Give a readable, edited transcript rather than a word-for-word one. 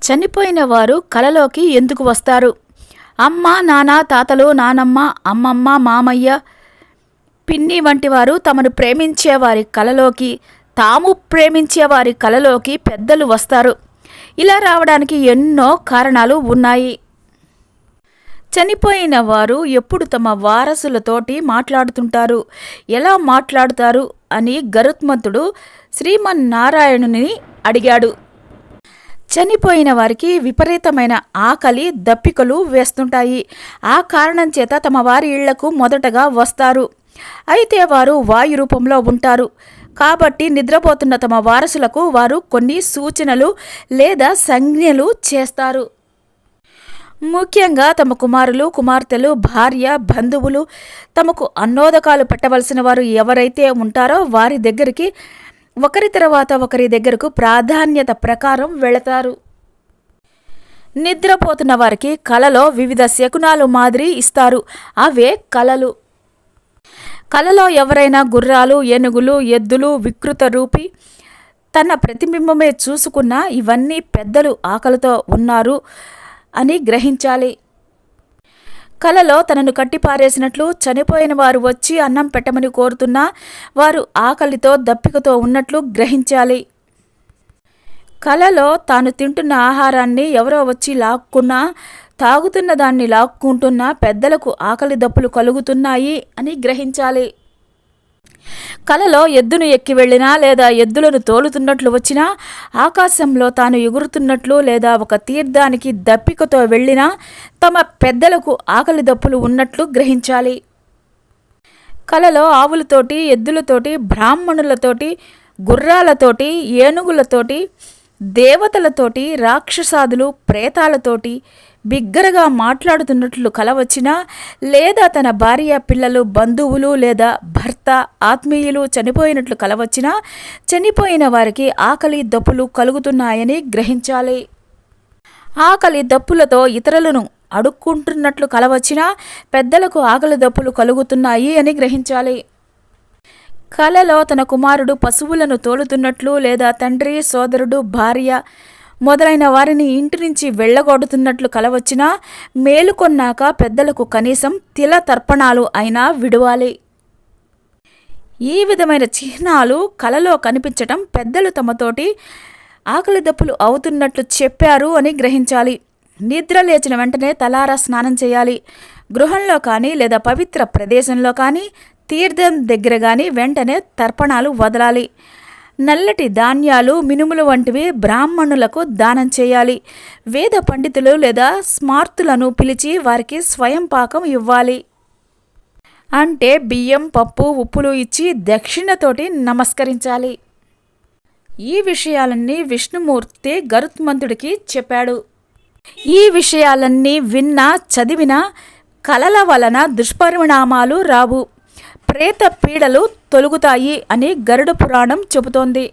చనిపోయిన వారు కలలోకి ఎందుకు వస్తారు? అమ్మ, నాన్న, తాతలు, నానమ్మ, అమ్మమ్మ, మామయ్య, పిన్ని వంటి వారు తమను ప్రేమించేవారి కలలోకి, తాము ప్రేమించేవారి కలలోకి పెద్దలు వస్తారు. ఇలా రావడానికి ఎన్నో కారణాలు ఉన్నాయి. చనిపోయిన వారు ఎప్పుడు తమ వారసులతోటి మాట్లాడుతుంటారు, ఎలా మాట్లాడుతారు అని గరుత్మంతుడు శ్రీమన్నారాయణుని అడిగాడు. చనిపోయిన వారికి విపరీతమైన ఆకలి, దప్పికలు వేస్తుంటాయి. ఆ కారణం చేత తమ వారి ఇళ్లకు మొదటగా వస్తారు. అయితే వారు వాయు రూపంలో ఉంటారు. కాబట్టి నిద్రపోతున్న తమ వారసులకు వారు కొన్ని సూచనలు లేదా సంజ్ఞలు చేస్తారు. ముఖ్యంగా తమ కుమారులు, కుమార్తెలు, భార్య, బంధువులు, తమకు అన్నోదకాలు పెట్టవలసిన వారు ఎవరైతే ఉంటారో వారి దగ్గరికి ఒకరి తర్వాత ఒకరి దగ్గరకు ప్రాధాన్యత ప్రకారం వెళతారు. నిద్రపోతున్న వారికి కలలో వివిధ శకునాలు మాదిరి ఇస్తారు. అవే కలలు. కలలో ఎవరైనా గుర్రాలు, ఏనుగులు, ఎద్దులు, వికృత రూపి తన ప్రతిబింబమే చూసుకున్నా ఇవన్నీ పెద్దలు ఆకలితో ఉన్నారు అని గ్రహించాలి. కలలో తనను కట్టిపారేసినట్లు, చనిపోయిన వారు వచ్చి అన్నం పెట్టమని కోరుతున్నా వారు ఆకలితో, దప్పికతో ఉన్నట్లు గ్రహించాలి. కలలో తాను తింటున్న ఆహారాన్ని ఎవరో వచ్చి లాక్కున్నా, తాగుతున్న దాన్ని లాక్కుంటున్నా పెద్దలకు ఆకలి దప్పులు కలుగుతున్నాయి అని గ్రహించాలి. కలలో ఎద్దును ఎక్కి వెళ్ళినా లేదా ఎద్దులను తోలుతున్నట్లు వచ్చినా, ఆకాశంలో తాను ఎగురుతున్నట్లు లేదా ఒక తీర్థానికి దప్పికతో వెళ్ళినా తమ పెద్దలకు ఆకలి దప్పులు ఉన్నట్లు గ్రహించాలి. కలలో ఆవులతోటి, ఎద్దులతోటి, బ్రాహ్మణులతోటి, గుర్రాలతోటి, ఏనుగులతోటి, దేవతలతోటి, రాక్షసాదులు, ప్రేతాలతోటి బిగ్గరగా మాట్లాడుతున్నట్లు కల వచ్చినా, లేదా తన భార్య, పిల్లలు, బంధువులు లేదా భర్త, ఆత్మీయులు చనిపోయినట్లు కల వచ్చినా చనిపోయిన వారికి ఆకలి దప్పులు కలుగుతున్నాయని గ్రహించాలి. ఆకలి దప్పులతో ఇతరులను అడుక్కుంటున్నట్లు కల వచ్చినా పెద్దలకు ఆకలి దప్పులు కలుగుతున్నాయి అని గ్రహించాలి. కలలో తన కుమారుడు పశువులను తోలుతున్నట్లు లేదా తండ్రి, సోదరుడు, భార్య మొదలైన వారిని ఇంటి నుంచి వెళ్ళగొడుతున్నట్లు కల వచ్చినా మేలుకొన్నాక పెద్దలకు కనీసం తిల తర్పణాలు అయినా విడవాలి. ఈ విధమైన చిహ్నాలు కలలో కనిపించటం పెద్దలు తమతోటి ఆకలి దప్పులు అవుతున్నట్లు చెప్పారు అని గ్రహించాలి. నిద్ర లేచిన వెంటనే తలారా స్నానం చేయాలి. గృహంలో కానీ లేదా పవిత్ర ప్రదేశంలో కానీ, తీర్థం దగ్గర కానీ వెంటనే తర్పణాలు వదలాలి. నల్లటి ధాన్యాలు, మినుములు వంటివి బ్రాహ్మణులకు దానం చేయాలి. వేద పండితులు లేదా స్మార్తులను పిలిచి వారికి స్వయం పాకం ఇవ్వాలి. అంటే బియ్యం, పప్పు, ఉప్పులు ఇచ్చి దక్షిణతోటి నమస్కరించాలి. ఈ విషయాలన్నీ విష్ణుమూర్తి గరుత్మంతుడికి చెప్పాడు. ఈ విషయాలన్నీ విన్నా, చదివినా కలల వలన దుష్పరిణామాలు రావు, ప్రేత పీడలు తొలుగుతాయి అని గరుడ పురాణం చెబుతోంది.